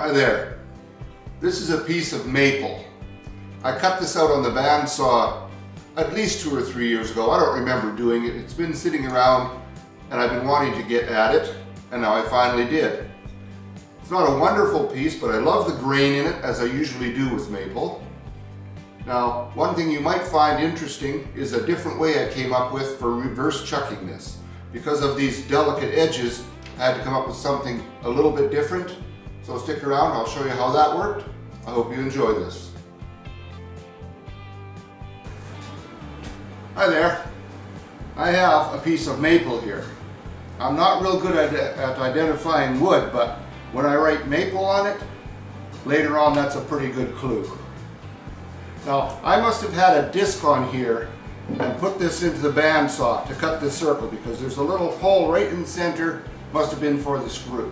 Hi there. This is a piece of maple. I cut this out on the bandsaw at least 2 or 3 years ago. I don't remember doing it. It's been sitting around and I've been wanting to get at it, and now I finally did. It's not a wonderful piece, but I love the grain in it, as I usually do with maple. Now, one thing you might find interesting is a different way I came up with for reverse chucking this. Because of these delicate edges, I had to come up with something a little bit different. So stick around, I'll show you how that worked. I hope you enjoy this. Hi there. I have a piece of maple here. I'm not real good at identifying wood, but when I write maple on it, later on that's a pretty good clue. Now, I must have had a disc on here and put this into the bandsaw to cut this circle, because there's a little hole right in the center, must have been for the screw.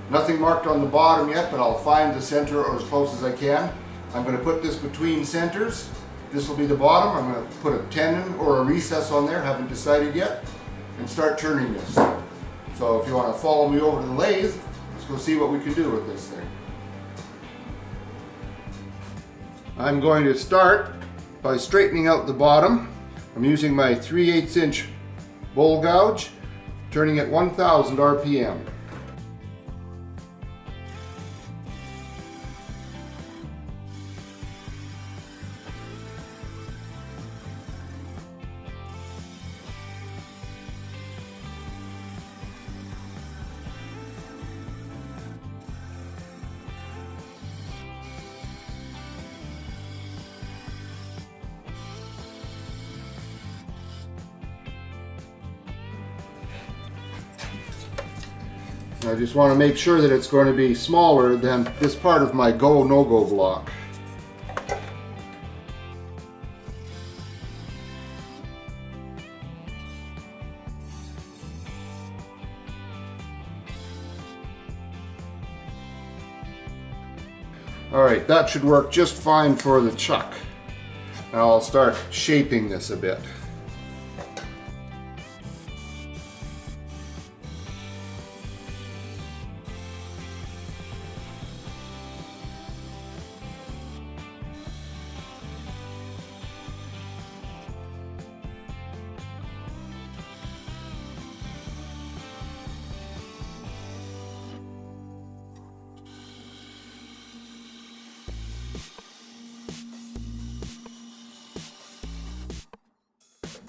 Nothing marked on the bottom yet, but I'll find the center or as close as I can. I'm going to put this between centers. This will be the bottom. I'm going to put a tenon or a recess on there, haven't decided yet, and start turning this. So if you want to follow me over to the lathe, let's go see what we can do with this thing. I'm going to start by straightening out the bottom. I'm using my 3/8 inch bowl gouge, turning at 1000 RPM. I just want to make sure that it's going to be smaller than this part of my go, no-go block. Alright, that should work just fine for the chuck. Now I'll start shaping this a bit.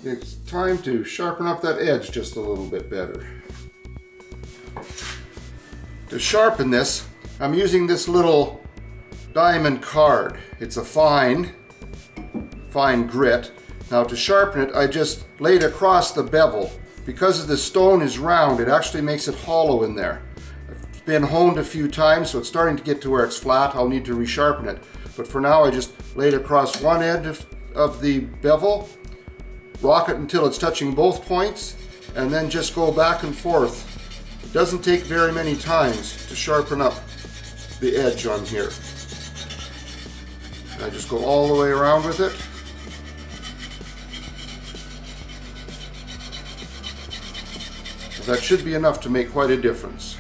It's time to sharpen up that edge just a little bit better. To sharpen this, I'm using this little diamond card. It's a fine grit. Now to sharpen it, I just laid across the bevel. Because the stone is round, it actually makes it hollow in there. It's been honed a few times, so it's starting to get to where it's flat. I'll need to resharpen it. But for now, I just laid across one edge of the bevel, rock it until it's touching both points, and then just go back and forth. It doesn't take very many times to sharpen up the edge on here. And I just go all the way around with it. That should be enough to make quite a difference.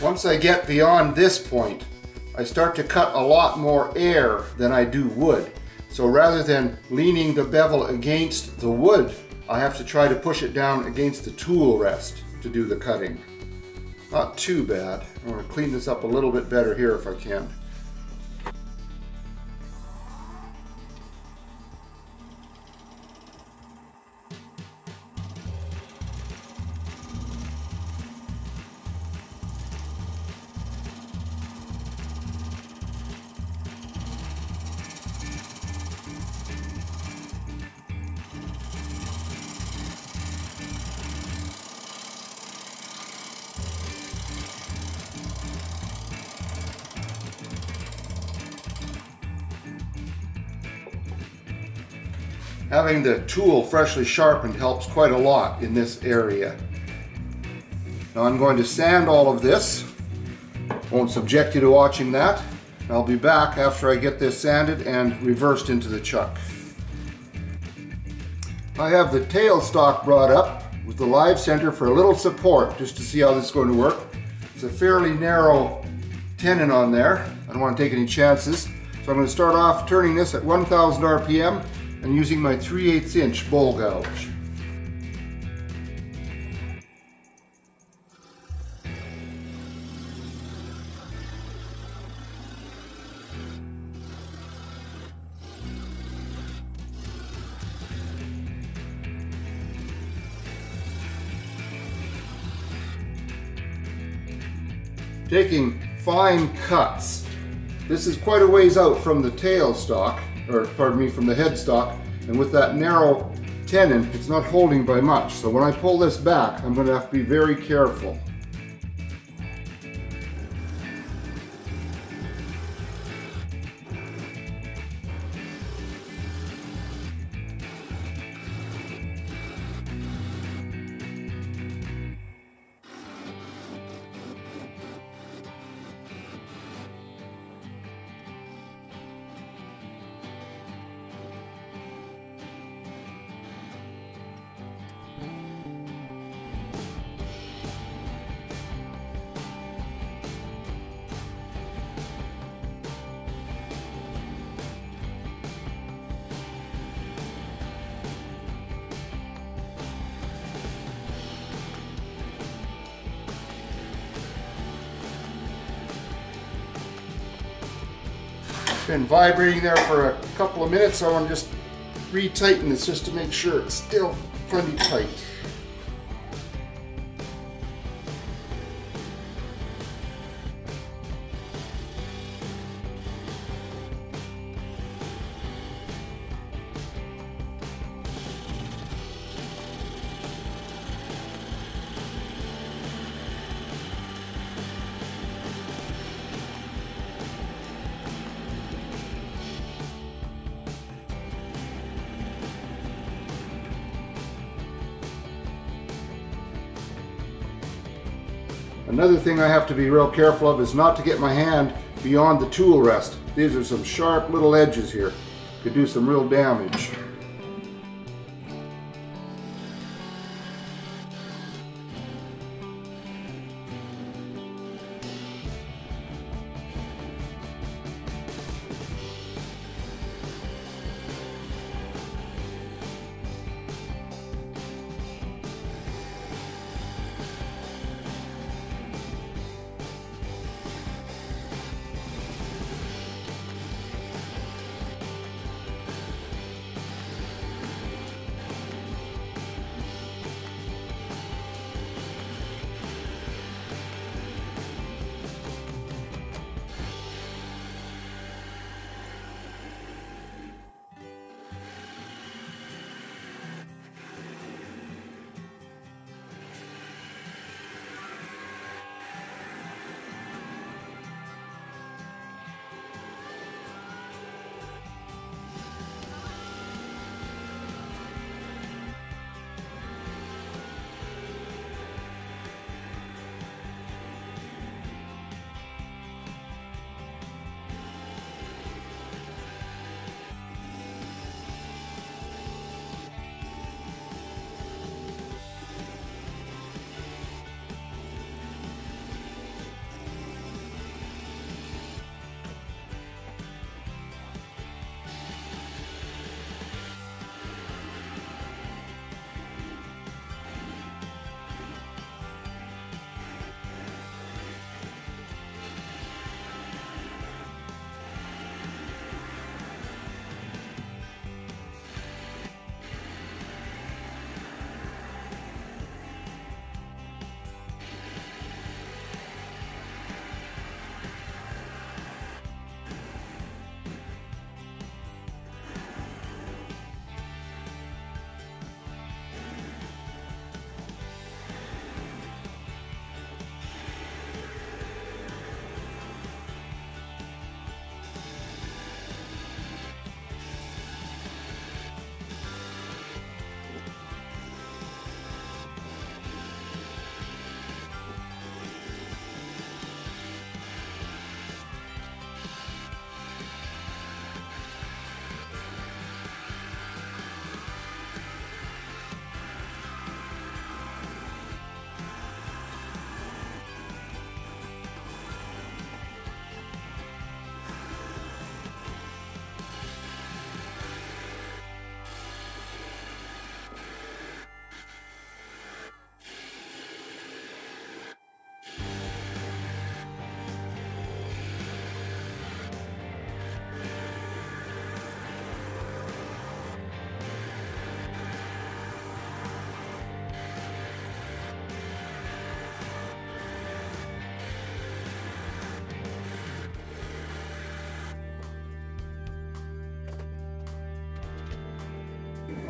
Once I get beyond this point, I start to cut a lot more air than I do wood. So rather than leaning the bevel against the wood, I have to try to push it down against the tool rest to do the cutting. Not too bad. I want to clean this up a little bit better here if I can. Having the tool freshly sharpened helps quite a lot in this area. Now I'm going to sand all of this. Won't subject you to watching that. I'll be back after I get this sanded and reversed into the chuck. I have the tailstock brought up with the live center for a little support just to see how this is going to work. It's a fairly narrow tenon on there. I don't want to take any chances. So I'm going to start off turning this at 1000 RPM and using my 3/8 inch bowl gouge. Taking fine cuts. This is quite a ways out from the tailstock, or pardon me, from the headstock, and with that narrow tenon, it's not holding by much. So when I pull this back, I'm going to have to be very careful. Been vibrating there for a couple of minutes, so I want to just retighten this just to make sure it's still plenty tight. Another thing I have to be real careful of is not to get my hand beyond the tool rest. These are some sharp little edges here. Could do some real damage.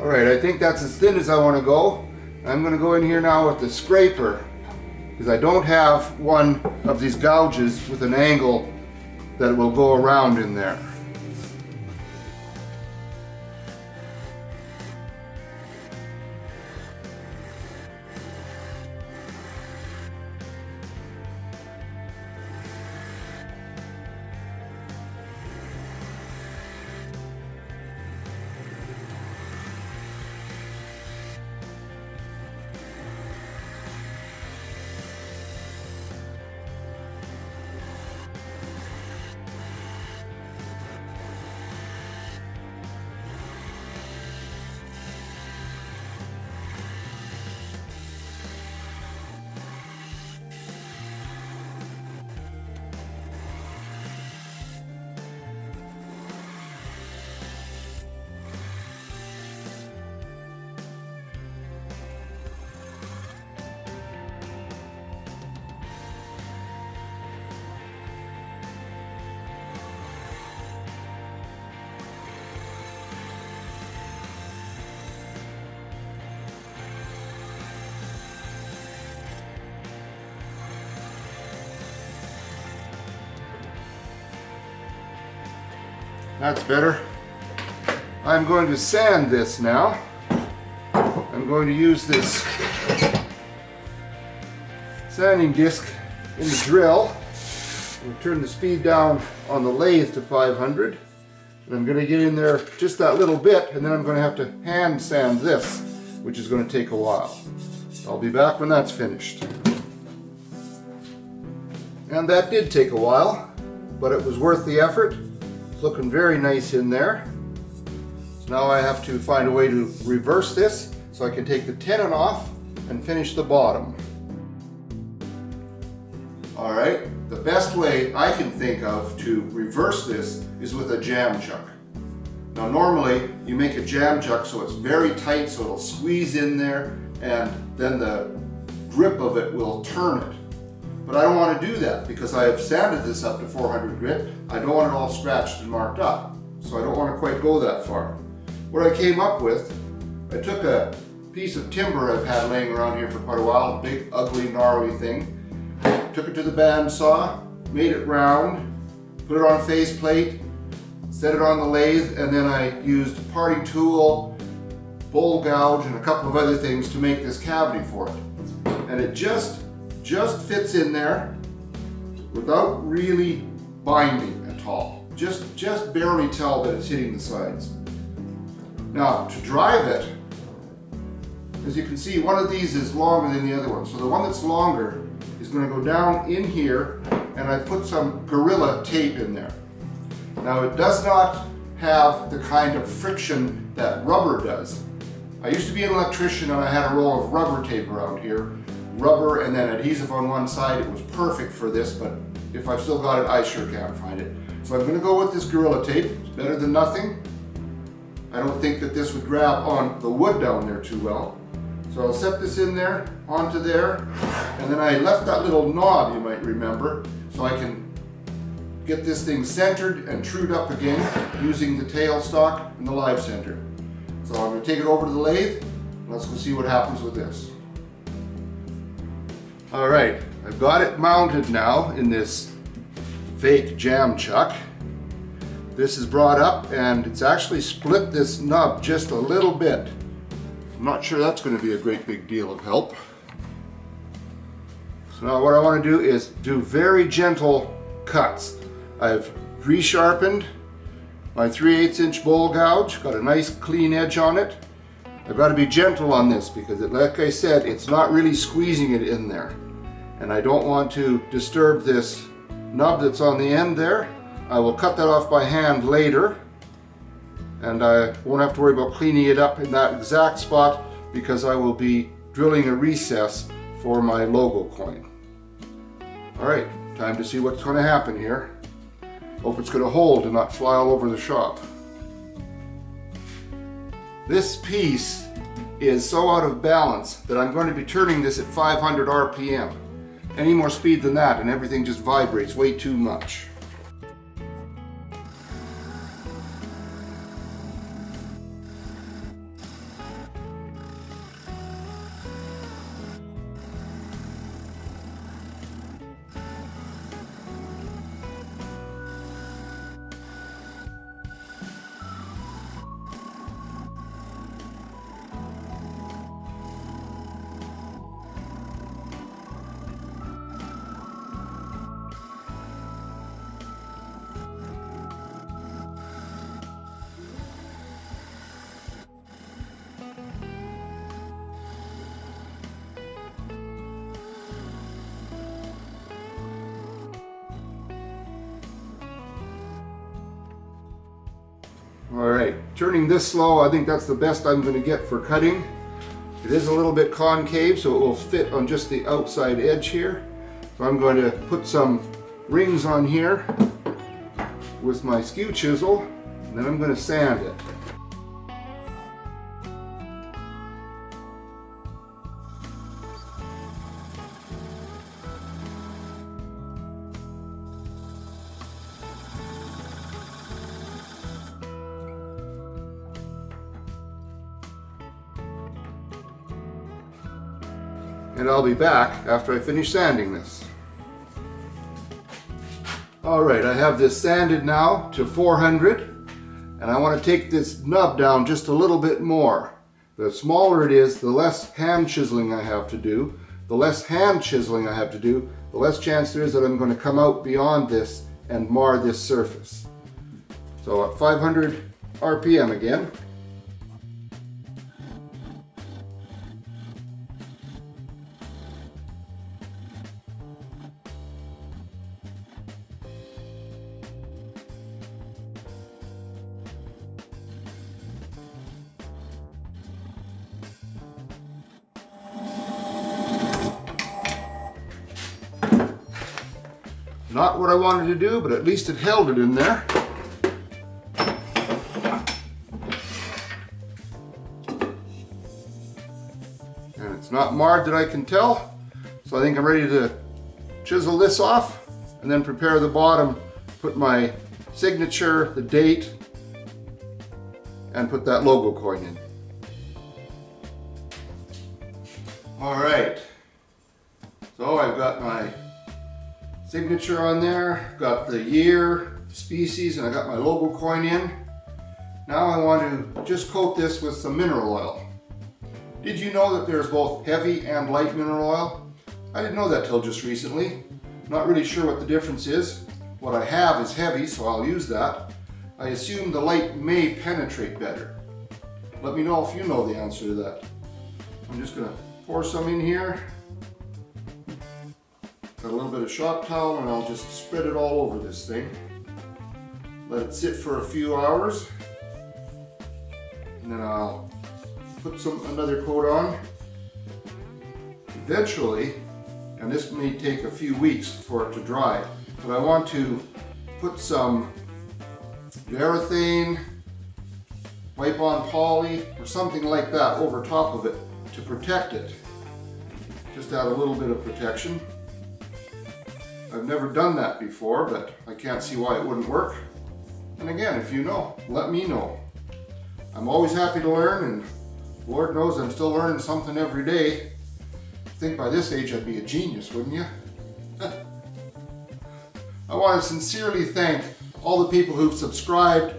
All right, I think that's as thin as I want to go. I'm going to go in here now with the scraper, because I don't have one of these gouges with an angle that will go around in there. That's better. I'm going to sand this now. I'm going to use this sanding disc in the drill. We'll turn the speed down on the lathe to 500. And I'm going to get in there just that little bit, and then I'm going to have to hand sand this, which is going to take a while. I'll be back when that's finished. And that did take a while, but it was worth the effort. It's looking very nice in there. So now I have to find a way to reverse this so I can take the tenon off and finish the bottom. Alright, the best way I can think of to reverse this is with a jam chuck. Now normally you make a jam chuck so it's very tight so it'll squeeze in there and then the grip of it will turn it. But I don't want to do that because I have sanded this up to 400 grit. I don't want it all scratched and marked up. So I don't want to quite go that far. What I came up with, I took a piece of timber I've had laying around here for quite a while, a big, ugly, gnarly thing. Took it to the bandsaw, made it round, put it on a faceplate, set it on the lathe, and then I used a parting tool, bowl gouge, and a couple of other things to make this cavity for it. And it just fits in there without really binding at all. Just barely tell that it's hitting the sides. Now, to drive it, as you can see, one of these is longer than the other one. So the one that's longer is going to go down in here, and I put some Gorilla tape in there. Now, it does not have the kind of friction that rubber does. I used to be an electrician and I had a roll of rubber tape around here. Rubber and then adhesive on one side. It was perfect for this, but if I've still got it, I sure can't find it. So I'm going to go with this Gorilla tape. It's better than nothing. I don't think that this would grab on the wood down there too well. So I'll set this in there, onto there, and then I left that little knob, you might remember, so I can get this thing centered and trued up again using the tailstock and the live center. So I'm going to take it over to the lathe, and let's go see what happens with this. Alright, I've got it mounted now in this fake jam chuck. This is brought up and it's actually split this nub just a little bit. I'm not sure that's going to be a great big deal of help. So now what I want to do is do very gentle cuts. I've resharpened my 3/8 inch bowl gouge, got a nice clean edge on it. I've got to be gentle on this because, like I said, it's not really squeezing it in there. And I don't want to disturb this nub that's on the end there. I will cut that off by hand later. And I won't have to worry about cleaning it up in that exact spot because I will be drilling a recess for my logo coin. Alright, time to see what's going to happen here. Hope it's going to hold and not fly all over the shop. This piece is so out of balance that I'm going to be turning this at 500 RPM. Any more speed than that and everything just vibrates way too much. Alright, turning this slow, I think that's the best I'm going to get for cutting. It is a little bit concave, so it will fit on just the outside edge here. So I'm going to put some rings on here with my skew chisel, and then I'm going to sand it. And I'll be back after I finish sanding this. Alright, I have this sanded now to 400, and I want to take this nub down just a little bit more. The smaller it is, the less hand chiseling I have to do. The less hand chiseling I have to do, the less chance there is that I'm going to come out beyond this and mar this surface. So at 500 RPM again. Not what I wanted to do, but at least it held it in there. And it's not marred that I can tell. So I think I'm ready to chisel this off and then prepare the bottom, put my signature, the date, and put that logo coin in. All right, so I've got my signature on there, got the year, species, and I got my logo coin in. Now I want to just coat this with some mineral oil. Did you know that there's both heavy and light mineral oil? I didn't know that till just recently. Not really sure what the difference is. What I have is heavy, so I'll use that. I assume the light may penetrate better. Let me know if you know the answer to that. I'm just gonna pour some in here. Got a little bit of shop towel, and I'll just spread it all over this thing. Let it sit for a few hours, and then I'll put another coat on. Eventually, and this may take a few weeks for it to dry, but I want to put some Varathane, wipe-on poly, or something like that over top of it to protect it. Just add a little bit of protection. I've never done that before, but I can't see why it wouldn't work. And again, if you know, let me know. I'm always happy to learn, and Lord knows I'm still learning something every day. I think by this age I'd be a genius, wouldn't you? I want to sincerely thank all the people who've subscribed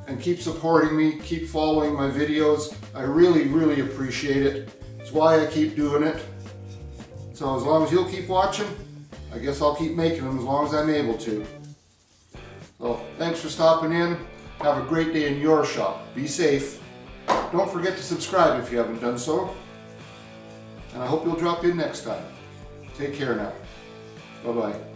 and keep supporting me, keep following my videos. I really, really appreciate it. It's why I keep doing it. So as long as you'll keep watching, I guess I'll keep making them as long as I'm able to. So thanks for stopping in. Have a great day in your shop. Be safe. Don't forget to subscribe if you haven't done so. And I hope you'll drop in next time. Take care now. Bye-bye.